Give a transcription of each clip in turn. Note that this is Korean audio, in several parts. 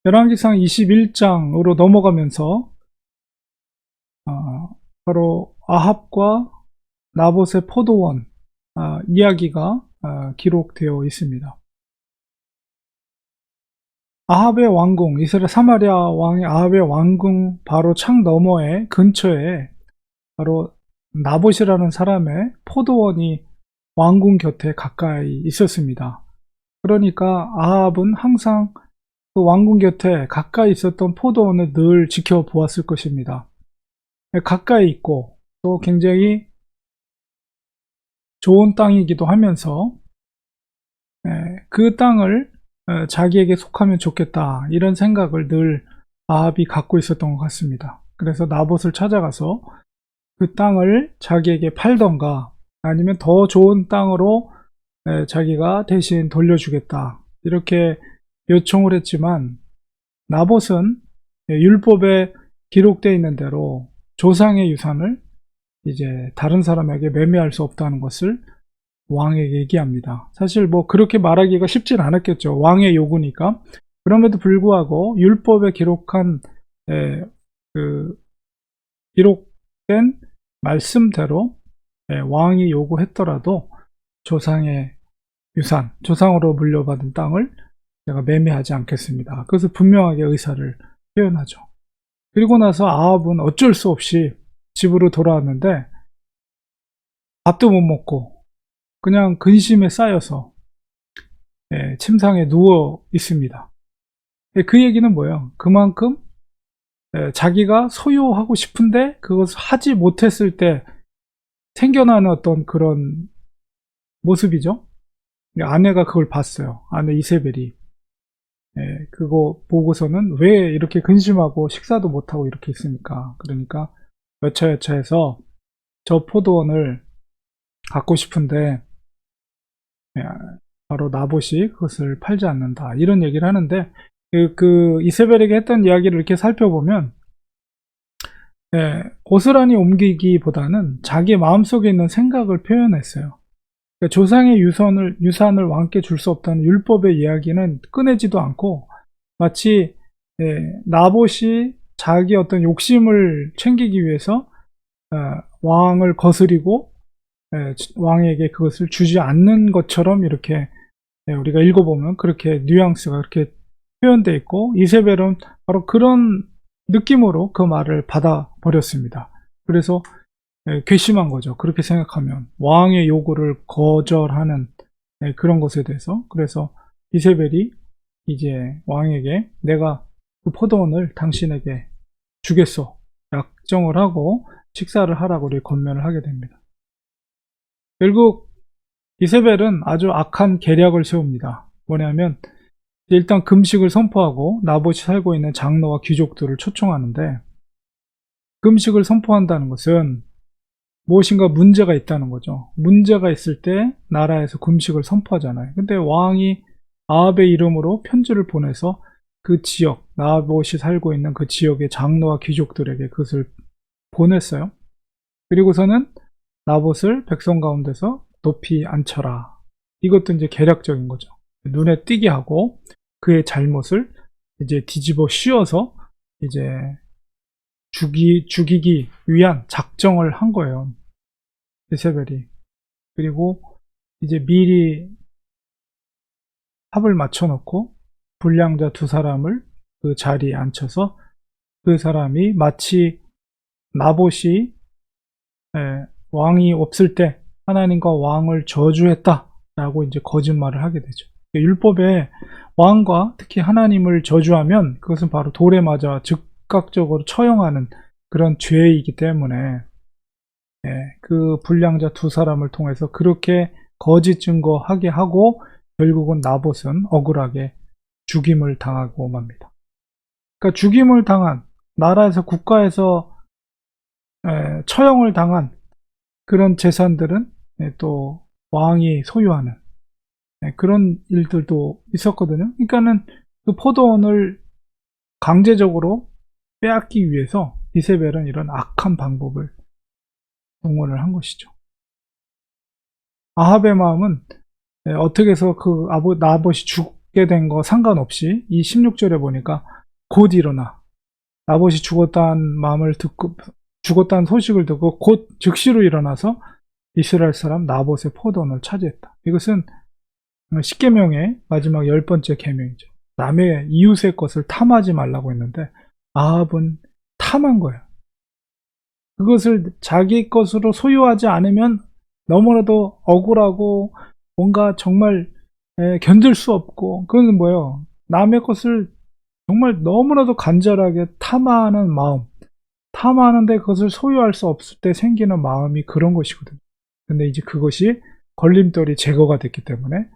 열왕기상 21장으로 넘어가면서 바로 아합과 나봇의 포도원 이야기가 기록되어 있습니다. 아합의 왕궁, 이스라엘 사마리아 왕의 아합의 왕궁 바로 창 너머에 근처에 바로 나봇이라는 사람의 포도원이 왕궁 곁에 가까이 있었습니다. 그러니까 아합은 항상 그 왕궁 곁에 가까이 있었던 포도원을 늘 지켜보았을 것입니다. 가까이 있고 또 굉장히 좋은 땅이기도 하면서 그 땅을 자기에게 속하면 좋겠다, 이런 생각을 늘 아합이 갖고 있었던 것 같습니다. 그래서 나봇을 찾아가서 그 땅을 자기에게 팔던가 아니면 더 좋은 땅으로 자기가 대신 돌려주겠다, 이렇게 요청을 했지만 나봇은 율법에 기록되어 있는 대로 조상의 유산을 이제 다른 사람에게 매매할 수 없다는 것을 왕에게 얘기합니다. 사실 뭐 그렇게 말하기가 쉽진 않았겠죠. 왕의 요구니까. 그럼에도 불구하고 율법에 기록한 그 기록된 말씀대로 왕이 요구했더라도 조상의 유산, 조상으로 물려받은 땅을 내가 매매하지 않겠습니다. 그래서 분명하게 의사를 표현하죠. 그리고 나서 아합은 어쩔 수 없이 집으로 돌아왔는데 밥도 못 먹고 그냥 근심에 쌓여서 침상에 누워 있습니다. 그 얘기는 뭐예요? 그만큼 자기가 소유하고 싶은데 그것을 하지 못했을 때 생겨나는 어떤 그런 모습이죠. 아내가 그걸 봤어요. 아내 이세벨이. 그거 보고서는 왜 이렇게 근심하고 식사도 못하고 이렇게 있습니까? 그러니까 여차여차해서 저 포도원을 갖고 싶은데 바로 나봇이 그것을 팔지 않는다, 이런 얘기를 하는데 그 이세벨에게 했던 이야기를 이렇게 살펴보면 고스란히 옮기기보다는 자기 마음속에 있는 생각을 표현했어요. 그러니까 조상의 유산을 왕께 줄 수 없다는 율법의 이야기는 꺼내지도 않고 마치 나봇이 자기 어떤 욕심을 챙기기 위해서 왕을 거스리고 왕에게 그것을 주지 않는 것처럼 이렇게 우리가 읽어보면 그렇게 뉘앙스가 그렇게 표현되어 있고, 이세벨은 바로 그런 느낌으로 그 말을 받아버렸습니다. 그래서 괘씸한 거죠. 그렇게 생각하면 왕의 요구를 거절하는 그런 것에 대해서. 그래서 이세벨이 이제 왕에게 내가 그 포도원을 당신에게 주겠소, 약정을 하고 식사를 하라고 권면을 하게 됩니다. 결국 이세벨은 아주 악한 계략을 세웁니다. 뭐냐면 일단 금식을 선포하고 나봇이 살고 있는 장로와 귀족들을 초청하는데, 금식을 선포한다는 것은 무엇인가 문제가 있다는 거죠. 문제가 있을 때 나라에서 금식을 선포하잖아요. 근데 왕이 아합의 이름으로 편지를 보내서 그 지역, 나봇이 살고 있는 그 지역의 장로와 귀족들에게 그것을 보냈어요. 그리고서는 나봇을 백성 가운데서 높이 앉혀라. 이것도 이제 계략적인 거죠. 눈에 띄게 하고 그의 잘못을 이제 뒤집어 씌워서 이제 죽이기 위한 작정을 한 거예요, 이세벨이. 그리고 이제 미리 합을 맞춰놓고 불량자 두 사람을 그 자리에 앉혀서 그 사람이 마치 나봇이 왕이 없을 때 하나님과 왕을 저주했다라고 이제 거짓말을 하게 되죠. 율법에 왕과 특히 하나님을 저주하면 그것은 바로 돌에 맞아 즉각적으로 처형하는 그런 죄이기 때문에 그 불량자 두 사람을 통해서 그렇게 거짓 증거하게 하고 결국은 나봇은 억울하게 죽임을 당하고 맙니다. 그러니까 죽임을 당한, 나라에서 국가에서 처형을 당한 그런 재산들은 또 왕이 소유하는 그런 일들도 있었거든요. 그러니까는 그 포도원을 강제적으로 빼앗기 위해서 이세벨은 이런 악한 방법을 동원을 한 것이죠. 아합의 마음은 어떻게 해서 그 나봇이 죽게 된 거 상관없이 이 16절에 보니까 곧 일어나. 나봇이 죽었다는 소식을 듣고 곧 즉시로 일어나서 이스라엘 사람 나봇의 포도원을 차지했다. 이것은 십계명의 마지막 10번째 계명이죠. 남의 이웃의 것을 탐하지 말라고 했는데 아합은 탐한 거예요. 그것을 자기 것으로 소유하지 않으면 너무나도 억울하고 뭔가 정말 견딜 수 없고, 그건 뭐예요? 남의 것을 정말 너무나도 간절하게 탐하는 마음, 탐하는데 그것을 소유할 수 없을 때 생기는 마음이 그런 것이거든요. 근데 이제 그것이 걸림돌이 제거가 됐기 때문에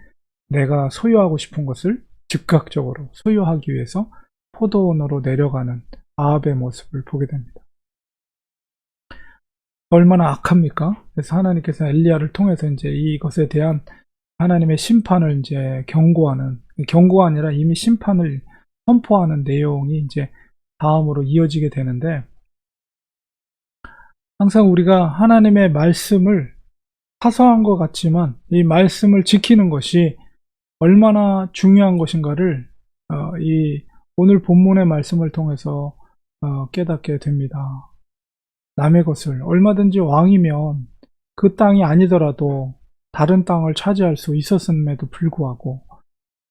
내가 소유하고 싶은 것을 즉각적으로 소유하기 위해서 포도원으로 내려가는 아합의 모습을 보게 됩니다. 얼마나 악합니까? 그래서 하나님께서 엘리야를 통해서 이제 이것에 대한 하나님의 심판을 이제 경고가 아니라 이미 심판을 선포하는 내용이 이제 다음으로 이어지게 되는데, 항상 우리가 하나님의 말씀을 사소한 것 같지만 이 말씀을 지키는 것이 얼마나 중요한 것인가를 이 오늘 본문의 말씀을 통해서 깨닫게 됩니다. 남의 것을, 얼마든지 왕이면 그 땅이 아니더라도 다른 땅을 차지할 수 있었음에도 불구하고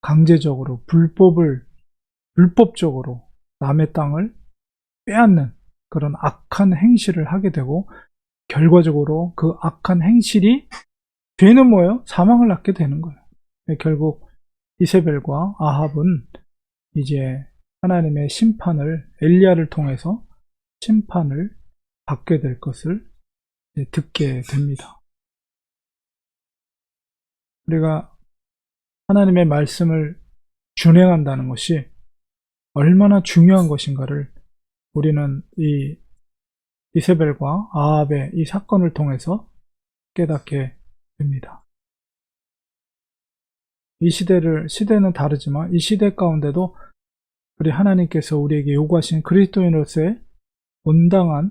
강제적으로 불법적으로 남의 땅을 빼앗는 그런 악한 행실을 하게 되고, 결과적으로 그 악한 행실이, 죄는 뭐예요? 사망을 낳게 되는 거예요. 결국 이세벨과 아합은 이제 하나님의 심판을, 엘리야를 통해서 심판을 받게 될 것을 듣게 됩니다. 우리가 하나님의 말씀을 준행한다는 것이 얼마나 중요한 것인가를 우리는 이 이세벨과 아합의 이 사건을 통해서 깨닫게 됩니다. 이 시대는 다르지만 이 시대 가운데도 우리 하나님께서 우리에게 요구하신 그리스도인으로서의 온당한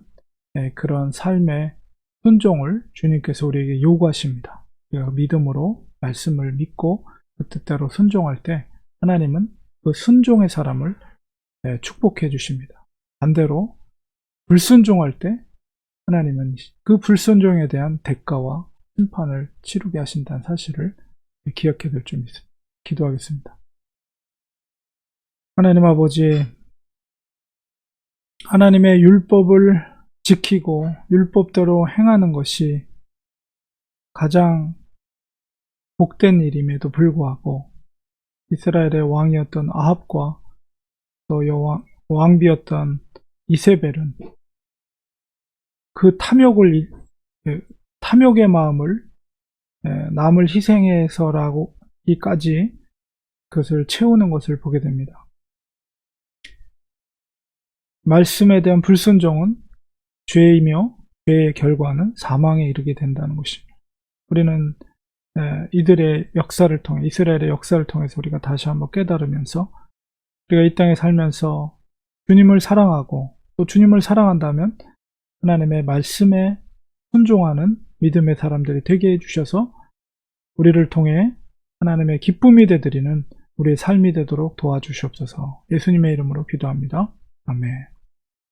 그런 삶의 순종을 주님께서 우리에게 요구하십니다. 우리가 믿음으로 말씀을 믿고 그 뜻대로 순종할 때 하나님은 그 순종의 사람을 축복해 주십니다. 반대로 불순종할 때 하나님은 그 불순종에 대한 대가와 심판을 치르게 하신다는 사실을 기억해야 될 줄 믿습니다. 기도하겠습니다. 하나님 아버지, 하나님의 율법을 지키고 율법대로 행하는 것이 가장 복된 일임에도 불구하고 이스라엘의 왕이었던 아합과 또 왕비였던 이세벨은 그 탐욕의 마음을 남을 희생해서라고까지 그것을 채우는 것을 보게 됩니다. 말씀에 대한 불순종은 죄이며 죄의 결과는 사망에 이르게 된다는 것입니다. 우리는 이들의 역사를 통해, 이스라엘의 역사를 통해서 우리가 다시 한번 깨달으면서 우리가 이 땅에 살면서 주님을 사랑하고 또 주님을 사랑한다면 하나님의 말씀에 순종하는 믿음의 사람들이 되게 해주셔서 우리를 통해 하나님의 기쁨이 되드리는 우리의 삶이 되도록 도와주시옵소서. 예수님의 이름으로 기도합니다. 아멘.